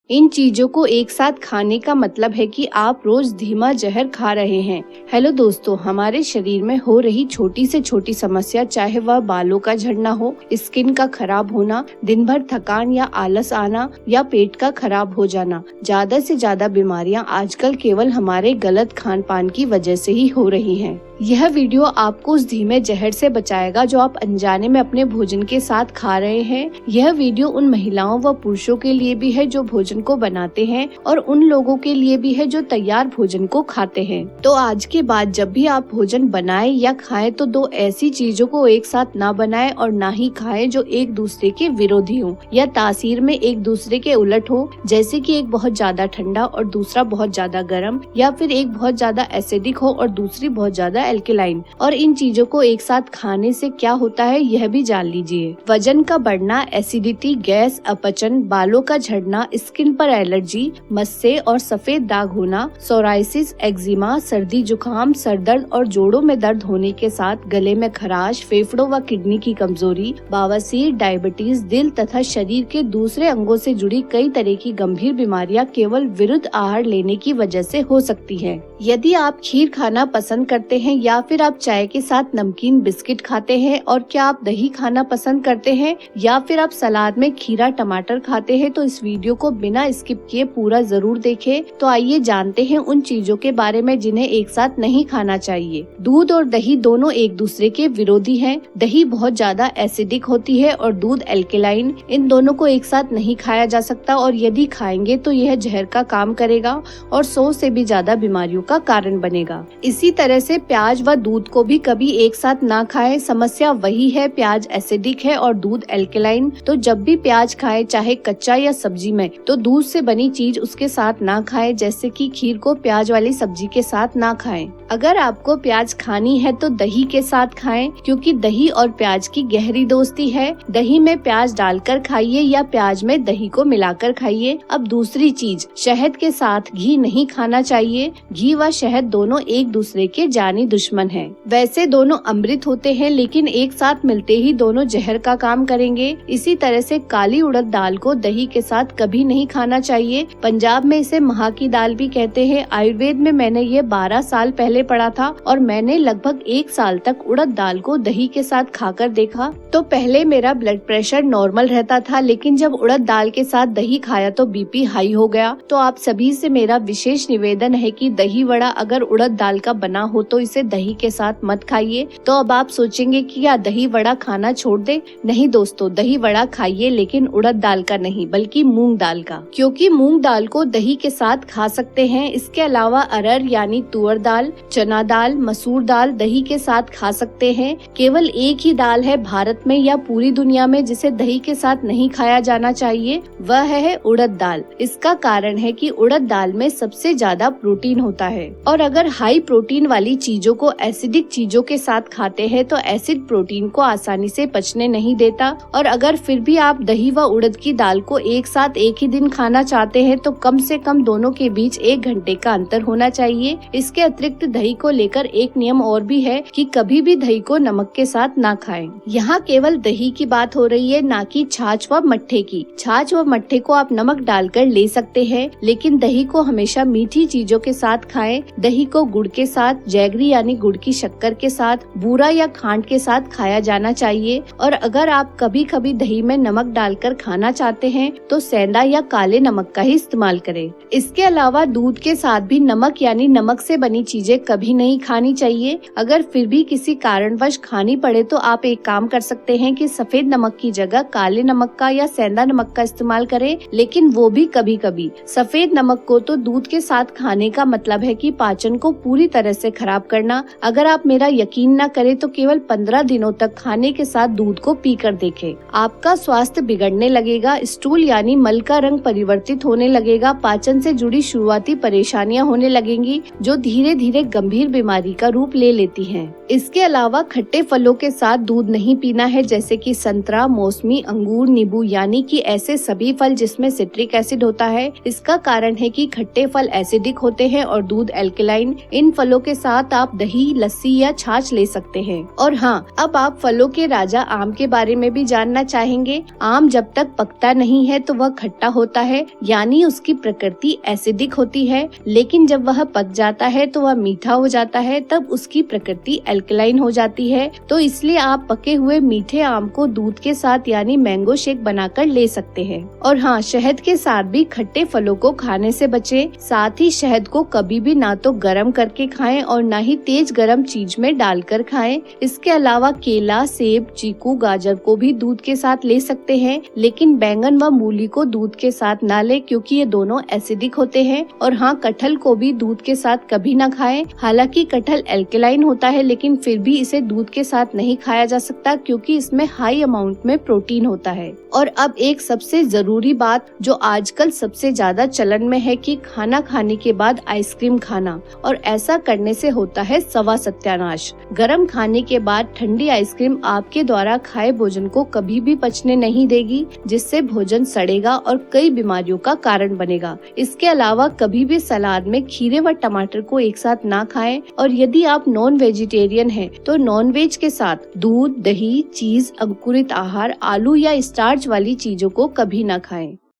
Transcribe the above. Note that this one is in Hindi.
इन चीजों को एक साथ खाने का मतलब है कि आप रोज धीमा जहर खा रहे हैं। हेलो दोस्तों, हमारे शरीर में हो रही छोटी से छोटी समस्या, चाहे वह बालों का झड़ना हो, स्किन का खराब होना, दिन भर थकान या आलस आना या पेट का खराब हो जाना, ज्यादा से ज्यादा बीमारियां आजकल केवल हमारे गलत खान पान की वजह से ही हो रही हैं। यह वीडियो आपको उस धीमे जहर से बचाएगा जो आप अनजाने में अपने भोजन के साथ खा रहे हैं। यह वीडियो उन महिलाओं व पुरुषों के लिए भी है जो भोजन को बनाते हैं और उन लोगों के लिए भी है जो तैयार भोजन को खाते हैं। तो आज के बाद जब भी आप भोजन बनाएं या खाएं तो दो ऐसी चीजों को एक साथ ना बनाएं और ना ही खाएं जो एक दूसरे के विरोधी हो या तासीर में एक दूसरे के उलट हो, जैसे कि एक बहुत ज्यादा ठंडा और दूसरा बहुत ज्यादा गर्म, या फिर एक बहुत ज्यादा एसिडिक हो और दूसरी बहुत ज्यादा एल्केलाइन। और इन चीजों को एक साथ खाने से क्या होता है यह भी जान लीजिए। वजन का बढ़ना, एसिडिटी, गैस, अपचन, बालों का झड़ना, स्किन पर एलर्जी, मस्से और सफेद दाग होना, सोराइसिस, एक्जिमा, सर्दी जुकाम, सरदर्द और जोड़ों में दर्द होने के साथ गले में खराश, फेफड़ों व किडनी की कमजोरी, बवासीर, डायबिटीज, दिल तथा शरीर के दूसरे अंगों से जुड़ी कई तरह की गंभीर बीमारियां केवल विरुद्ध आहार लेने की वजह से हो सकती है। यदि आप खीर खाना पसंद करते हैं या फिर आप चाय के साथ नमकीन बिस्किट खाते हैं, और क्या आप दही खाना पसंद करते हैं या फिर आप सलाद में खीरा टमाटर खाते हैं, तो इस वीडियो को बिना स्किप किए पूरा जरूर देखें। तो आइए जानते हैं उन चीजों के बारे में जिन्हें एक साथ नहीं खाना चाहिए। दूध और दही दोनों एक दूसरे के विरोधी हैं। दही बहुत ज्यादा एसिडिक होती है और दूध एल्केलाइन। इन दोनों को एक साथ नहीं खाया जा सकता और यदि खाएंगे तो यह जहर का काम करेगा और 100 से भी ज्यादा बीमारियों का कारण बनेगा। इसी तरह से प्याज व दूध को भी कभी एक साथ ना खाएं। समस्या वही है, प्याज एसिडिक है और दूध एल्केलाइन। तो जब भी प्याज खाएं, चाहे कच्चा या सब्जी में, तो दूध से बनी चीज उसके साथ ना खाएं, जैसे कि खीर को प्याज वाली सब्जी के साथ ना खाएं। अगर आपको प्याज खानी है तो दही के साथ खाएं, क्योंकि दही और प्याज की गहरी दोस्ती है। दही में प्याज डालकर खाइए या प्याज में दही को मिलाकर खाइए। अब दूसरी चीज, शहद के साथ घी नहीं खाना चाहिए। घी व शहद दोनों एक दूसरे के जानी दुश्मन हैं। वैसे दोनों अमृत होते हैं, लेकिन एक साथ मिलते ही दोनों जहर का काम करेंगे। इसी तरह से काली उड़द दाल को दही के साथ कभी नहीं खाना चाहिए। पंजाब में इसे महा की दाल भी कहते हैं। आयुर्वेद में मैंने ये 12 साल पहले पढ़ा था और मैंने लगभग 1 साल तक उड़द दाल को दही के साथ खाकर देखा। तो पहले मेरा ब्लड प्रेशर नॉर्मल रहता था, लेकिन जब उड़द दाल के साथ दही खाया तो बीपी हाई हो गया। तो आप सभी से मेरा विशेष निवेदन है कि दही वड़ा अगर उड़द दाल का बना हो तो इसे दही के साथ मत खाइए। तो अब आप सोचेंगे कि क्या दही वड़ा खाना छोड़ दे? नहीं दोस्तों, दही वड़ा खाइए, लेकिन उड़द दाल का नहीं बल्कि मूंग दाल का, क्योंकि मूंग दाल को दही के साथ खा सकते हैं। इसके अलावा अरहर यानी तुअर दाल, चना दाल, मसूर दाल दही के साथ खा सकते हैं। केवल एक ही दाल है भारत में या पूरी दुनिया में जिसे दही के साथ नहीं खाया जाना चाहिए, वह है उड़द दाल। इसका कारण है कि उड़द दाल में सबसे ज्यादा प्रोटीन होता है, और अगर हाई प्रोटीन वाली चीजों को एसिडिक चीजों के साथ खाते हैं तो एसिड प्रोटीन को आसानी से पचने नहीं देता। और अगर फिर भी आप दही व उड़द की दाल को एक साथ एक ही दिन खाना चाहते हैं तो कम से कम दोनों के बीच 1 घंटे का अंतर होना चाहिए। इसके अतिरिक्त दही को लेकर एक नियम और भी है कि कभी भी दही को नमक के साथ ना खाएं। यहाँ केवल दही की बात हो रही है, ना कि छाछ व मट्ठे की। छाछ व मट्ठे को आप नमक डालकर ले सकते हैं, लेकिन दही को हमेशा मीठी चीजों के साथ खाएं। दही को गुड़ के साथ, जैगरी यानी गुड़ की शक्कर के साथ, बूरा या खांड के साथ खाया जाना चाहिए। और अगर आप कभी कभी दही में नमक डालकर खाना चाहते हैं तो सेंधा या काले नमक का ही इस्तेमाल करें। इसके अलावा दूध के साथ भी नमक यानी नमक से बनी चीजें कभी नहीं खानी चाहिए। अगर फिर भी किसी कारणवश खानी पड़े तो आप एक काम कर सकते हैं कि सफेद नमक की जगह काले नमक का या सेंधा नमक का इस्तेमाल करें, लेकिन वो भी कभी कभी। सफेद नमक को तो दूध के साथ खाने का मतलब है कि पाचन को पूरी तरह से खराब करना। अगर आप मेरा यकीन न करें तो केवल 15 दिनों तक खाने के साथ दूध को पीकर देखें। आपका स्वास्थ्य बिगड़ने लगेगा, स्टूल यानी मल का रंग परिवर्तित होने लगेगा, पाचन से जुड़ी शुरुआती परेशानियां होने लगेंगी जो धीरे धीरे गंभीर बीमारी का रूप ले लेती हैं। इसके अलावा खट्टे फलों के साथ दूध नहीं पीना है, जैसे कि संतरा, मौसमी, अंगूर, नींबू, यानी कि ऐसे सभी फल जिसमें सिट्रिक एसिड होता है। इसका कारण है कि खट्टे फल एसिडिक होते हैं और दूध एल्केलाइन। इन फलों के साथ आप दही, लस्सी या छाछ ले सकते हैं। और हाँ, अब आप फलों के राजा आम के बारे में भी जानना चाहेंगे। आम जब तक पकता नहीं है तो वह खट्टा होता है, यानी उसकी प्रकृति एसिडिक होती है, लेकिन जब वह पक जाता है तो वह मीठा हो जाता है, तब उसकी प्रकृति एल्कलाइन हो जाती है। तो इसलिए आप पके हुए मीठे आम को दूध के साथ यानी मैंगो शेक बनाकर ले सकते हैं। और हाँ, शहद के साथ भी खट्टे फलों को खाने से बचें। साथ ही शहद को कभी भी ना तो गर्म करके खाएं और ना ही तेज गर्म चीज में डालकर खाएं। इसके अलावा केला, सेब, चीकू, गाजर को भी दूध के साथ ले सकते हैं, लेकिन बैंगन व मूली को दूध के साथ ना ले, क्योंकि ये दोनों एसिडिक होते हैं। और हाँ, कटहल को भी दूध के साथ कभी ना खाएं। हालांकि कटहल एल्कलाइन होता है, लेकिन फिर भी इसे दूध के साथ नहीं खाया जा सकता, क्योंकि इसमें हाई अमाउंट में प्रोटीन होता है। और अब एक सबसे जरूरी बात जो आजकल सबसे ज्यादा चलन में है कि खाना खाने के बाद आइसक्रीम खाना, और ऐसा करने से होता है सवा सत्यानाश। गरम खाने के बाद ठंडी आइसक्रीम आपके द्वारा खाए भोजन को कभी भी पचने नहीं देगी, जिससे भोजन सड़ेगा और कई बीमारियों का कारण बनेगा। इसके अलावा कभी भी सलाद में खीरे व टमाटर को एक साथ ना खाएं। और यदि आप नॉन वेजिटेरियन हैं तो नॉन वेज के साथ दूध, दही, चीज, अंकुरित आहार, आलू या स्टार्च वाली चीजों को कभी ना खाएं।